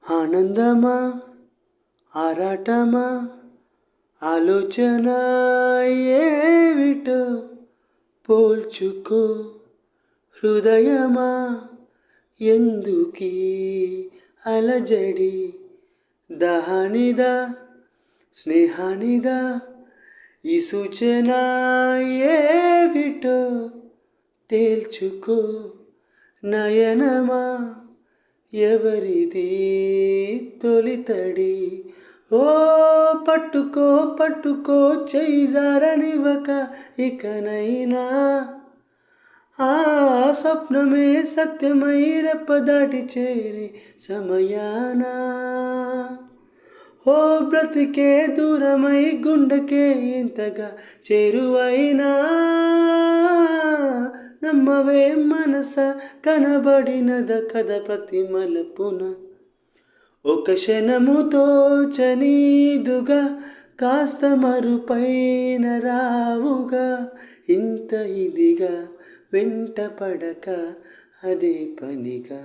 ఆనందమా ఆరాటమా ఆలోచన ఏమిటో పోల్చుకో హృదయమా ఎందుకీ అలజడి దహనిదా స్నేహానిదా ఈ సూచన ఏమిటో తేల్చుకో నయనమా ఎవరిది తొలితడి ఓ పట్టుకో పట్టుకో చెయ్యి జారనివ్వక ఇకనైనా ఆ స్వప్నమే సత్యమై రెప్పదాటి చేరే సమయాన ఓ బ్రతికే దూరమై గుండెకే ఇంతగా చేరువైనా నమ్మవే మనస కనబడినద కథ ప్రతి మలుపున ఒక క్షణము తోచనీదుగా కాస్త మరుపైన రావుగా ఇంత ఇదిగా వెంట పడక అదే పనిగా